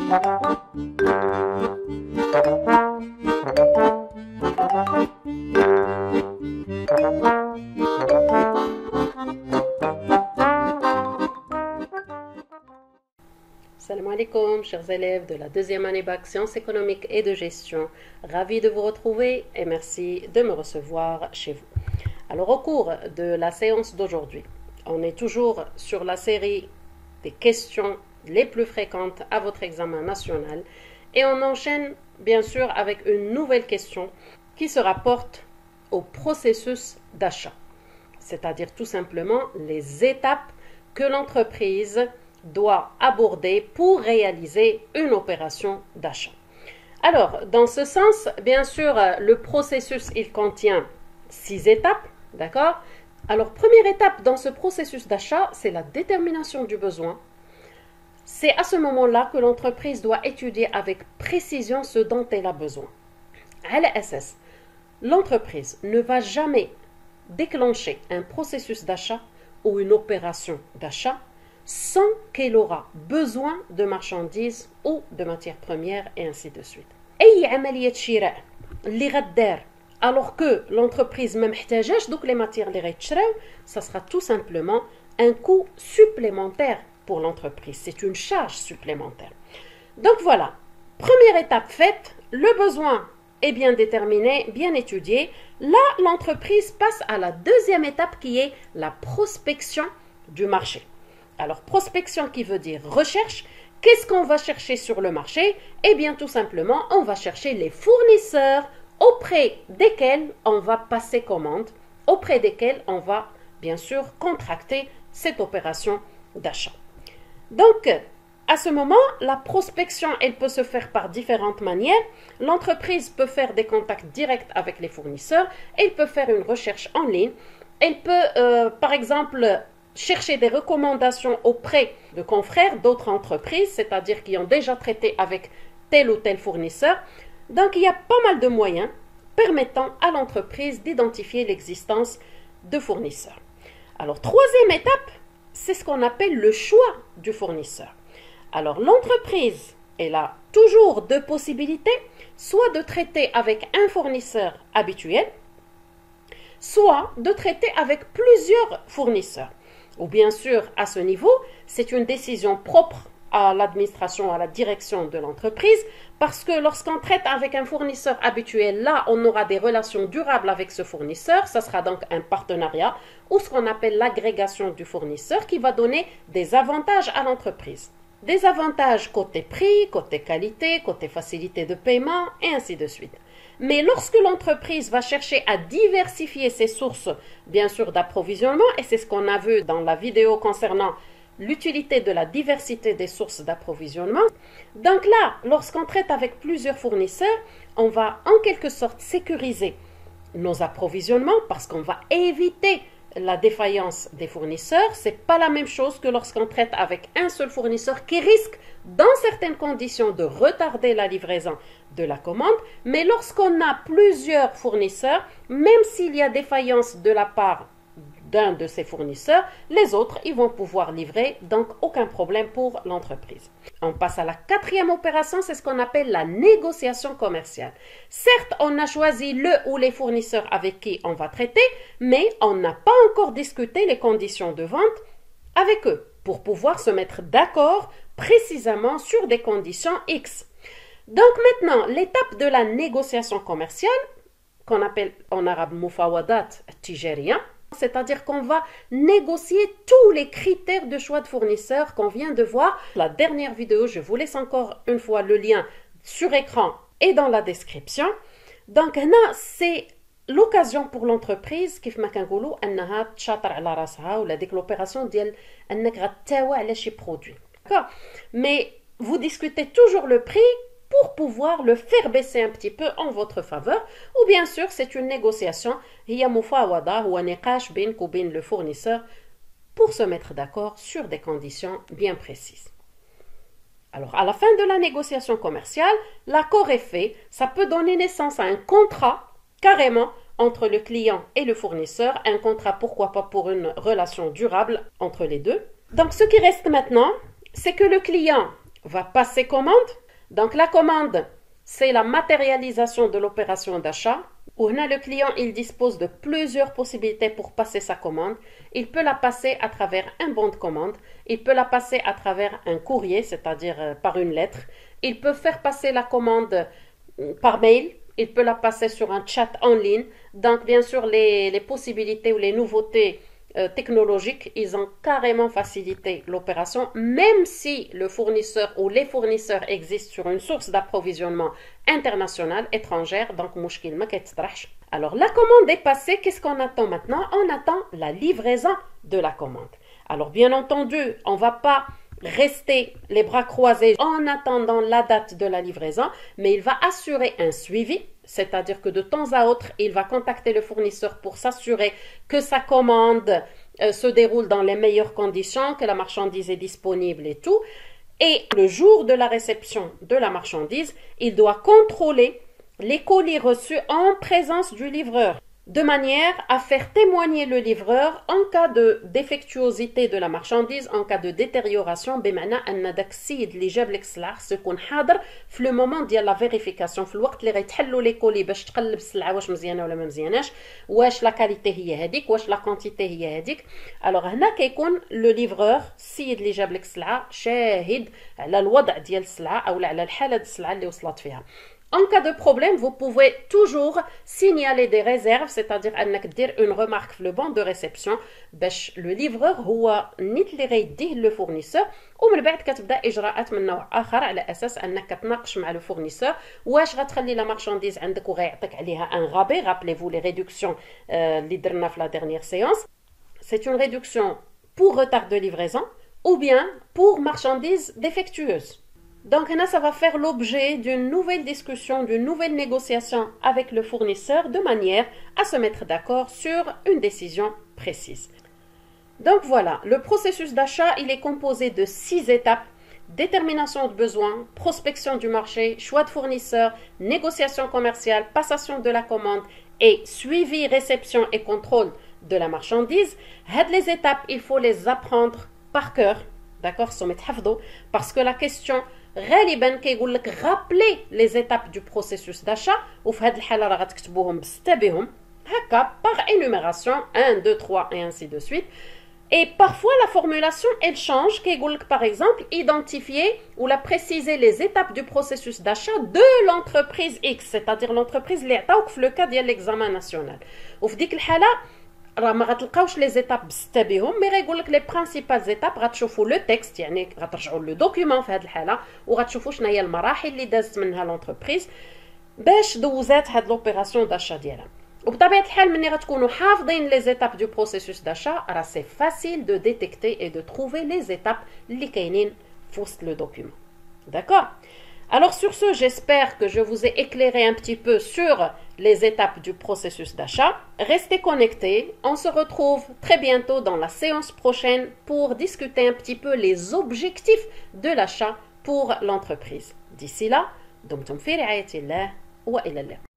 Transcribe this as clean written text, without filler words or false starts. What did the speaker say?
Salam alaikum, chers élèves de la deuxième année bac sciences économiques et de gestion. Ravi de vous retrouver et merci de me recevoir chez vous. Alors au cours de la séance d'aujourd'hui, on est toujours sur la série des questions les plus fréquentes à votre examen national et on enchaîne bien sûr avec une nouvelle question qui se rapporte au processus d'achat, c'est-à-dire tout simplement les étapes que l'entreprise doit aborder pour réaliser une opération d'achat. Alors, dans ce sens, bien sûr, le processus, il contient 6 étapes, d'accord? Alors, première étape dans ce processus d'achat, c'est la détermination du besoin. C'est à ce moment-là que l'entreprise doit étudier avec précision ce dont elle a besoin. À l'ASS, l'entreprise ne va jamais déclencher un processus d'achat ou une opération d'achat sans qu'elle aura besoin de marchandises ou de matières premières et ainsi de suite. Alors que l'entreprise ne محتاجاش donc les matières اللي غيتشراو, ça sera tout simplement un coût supplémentaire pour l'entreprise. C'est une charge supplémentaire. Donc voilà, première étape faite, le besoin est bien déterminé, bien étudié. Là, l'entreprise passe à la deuxième étape qui est la prospection du marché. Alors, prospection qui veut dire recherche. Qu'est-ce qu'on va chercher sur le marché? Eh bien, tout simplement, on va chercher les fournisseurs auprès desquels on va passer commande, auprès desquels on va, bien sûr, contracter cette opération d'achat. Donc, à ce moment, la prospection, elle peut se faire par différentes manières. L'entreprise peut faire des contacts directs avec les fournisseurs. Elle peut faire une recherche en ligne. Elle peut, par exemple, chercher des recommandations auprès de confrères d'autres entreprises, c'est-à-dire qui ont déjà traité avec tel ou tel fournisseur. Donc, il y a pas mal de moyens permettant à l'entreprise d'identifier l'existence de fournisseurs. Alors, troisième étape, c'est ce qu'on appelle le choix du fournisseur. Alors, l'entreprise, elle a toujours deux possibilités, soit de traiter avec un fournisseur habituel, soit de traiter avec plusieurs fournisseurs. Ou bien sûr, à ce niveau, c'est une décision propre à l'administration, à la direction de l'entreprise, parce que lorsqu'on traite avec un fournisseur habituel, là, on aura des relations durables avec ce fournisseur, ça sera donc un partenariat, ou ce qu'on appelle l'agrégation du fournisseur, qui va donner des avantages à l'entreprise. Des avantages côté prix, côté qualité, côté facilité de paiement, et ainsi de suite. Mais lorsque l'entreprise va chercher à diversifier ses sources, bien sûr, d'approvisionnement, et c'est ce qu'on a vu dans la vidéo concernant l'utilité de la diversité des sources d'approvisionnement. Donc là, lorsqu'on traite avec plusieurs fournisseurs, on va en quelque sorte sécuriser nos approvisionnements parce qu'on va éviter la défaillance des fournisseurs. Ce n'est pas la même chose que lorsqu'on traite avec un seul fournisseur qui risque, dans certaines conditions, de retarder la livraison de la commande. Mais lorsqu'on a plusieurs fournisseurs, même s'il y a défaillance de la part d'un de ces fournisseurs, les autres, ils vont pouvoir livrer, donc aucun problème pour l'entreprise. On passe à la quatrième opération, c'est ce qu'on appelle la négociation commerciale. Certes, on a choisi le ou les fournisseurs avec qui on va traiter, mais on n'a pas encore discuté les conditions de vente avec eux pour pouvoir se mettre d'accord précisément sur des conditions X. Donc maintenant, l'étape de la négociation commerciale, qu'on appelle en arabe mufawadat tijariya, c'est-à-dire qu'on va négocier tous les critères de choix de fournisseurs qu'on vient de voir. La dernière vidéo, je vous laisse encore une fois le lien sur écran et dans la description. Donc, c'est l'occasion pour l'entreprise, كيف ما كنقولوا انها تشاطر على راسها ولا ديك l'opération ديال انك غتاوى على شي produit. D'accord? Mais vous discutez toujours le prix pour pouvoir le faire baisser un petit peu en votre faveur, ou bien sûr c'est une négociation, هي مفاوضة هو نقاش بينك وبين le fournisseur pour se mettre d'accord sur des conditions bien précises. Alors à la fin de la négociation commerciale, l'accord est fait, ça peut donner naissance à un contrat carrément entre le client et le fournisseur, un contrat pourquoi pas pour une relation durable entre les deux. Donc ce qui reste maintenant, c'est que le client va passer commande. Donc la commande, c'est la matérialisation de l'opération d'achat. Où le client il dispose de plusieurs possibilités pour passer sa commande. Il peut la passer à travers un bon de commande. Il peut la passer à travers un courrier, c'est-à-dire par une lettre. Il peut faire passer la commande par mail. Il peut la passer sur un chat en ligne. Donc bien sûr les possibilités ou les nouveautés technologiques, ils ont carrément facilité l'opération, même si le fournisseur ou les fournisseurs existent sur une source d'approvisionnement internationale, étrangère, donc mouchkil ma kettrahch. Alors la commande est passée, qu'est-ce qu'on attend maintenant? On attend la livraison de la commande. Alors bien entendu, on ne va pas rester les bras croisés en attendant la date de la livraison, mais il va assurer un suivi, c'est-à-dire que de temps à autre, il va contacter le fournisseur pour s'assurer que sa commande se déroule dans les meilleures conditions, que la marchandise est disponible et tout. Et le jour de la réception de la marchandise, il doit contrôler les colis reçus en présence du livreur, de manière à faire témoigner le livreur en cas de défectuosité de la marchandise, en cas de détérioration, بمعنى أن داك السيد اللي جاب لك السلعة خصو يكون حاضر في لو مومون ديال لا فيريفيكاسيون، في الوقت اللي غيتحلوا لي كولي باش تقلب السلعة واش مزيانة ولا ما مزياناش، واش لا كاليتي هي هذيك، واش لا كونتيتي هي هذيك. الوغ هنا كيكون لو ليفرور السيد اللي جاب لك السلعة شاهد على الوضع ديال السلعة أو على الحالة ديال السلعة اللي وصلت فيها. En cas de problème, vous pouvez toujours signaler des réserves, c'est-à-dire une remarque sur le banc de réception. Le livreur هو نيت اللي غيديه le fournisseur ومن بعد كتبدا اجراءات من نوع اخر على اساس انك كتناقش مع le fournisseur واش غتخلي لا مارشانديز عندك وغيعطيك عليها un rabais. Rappelez-vous les réductions اللي درنا في la dernière séance. C'est une réduction pour retard de livraison ou bien pour marchandises défectueuses. Donc là, ça va faire l'objet d'une nouvelle discussion, d'une nouvelle négociation avec le fournisseur de manière à se mettre d'accord sur une décision précise. Donc voilà, le processus d'achat, il est composé de 6 étapes. Détermination de besoin, prospection du marché, choix de fournisseur, négociation commerciale, passation de la commande et suivi, réception et contrôle de la marchandise. Les étapes, il faut les apprendre par cœur, d'accord, parce que la question غالبا كيقول لك rappeler les étapes du processus d'achat وفي هذه الحاله راه غتكتبوهم بسته بهم هكا par énumération 1 2 3 et ainsi de suite. Et parfois la formulation elle change كيقول لك par exemple identifier ou la préciser les étapes du processus d'achat de l'entreprise X, c'est-à-dire l'entreprise اللي عطاوك في le cas ديال l'examen national. وفي ديك الحاله راه ما غتلقاوش لي زيتاب بسته بهم، مي غيقول لك لي برينسيبال زيتاب غتشوفوا لو تكست، يعني غترجعوا لو دوكيومون في هذه الحاله وغتشوفوا شنو هي المراحل اللي دازت منها لونتربريز باش دوزات هاد لوبيراسيون داشا ديالها. وبطبيعه الحال ملي غتكونوا حافظين لي زيتاب دو بروسيسوس داشا راه سي فاسيل دو ديتيكتي اي دو تروفي لي زيتاب اللي كاينين في وسط لو دوكيومون. D'accord. Alors sur ce, j'espère que je vous ai éclairé un petit peu sur les étapes du processus d'achat. Restez connectés. On se retrouve très bientôt dans la séance prochaine pour discuter un petit peu les objectifs de l'achat pour l'entreprise. D'ici là, دمتم في رعاية الله وإلى اللقاء.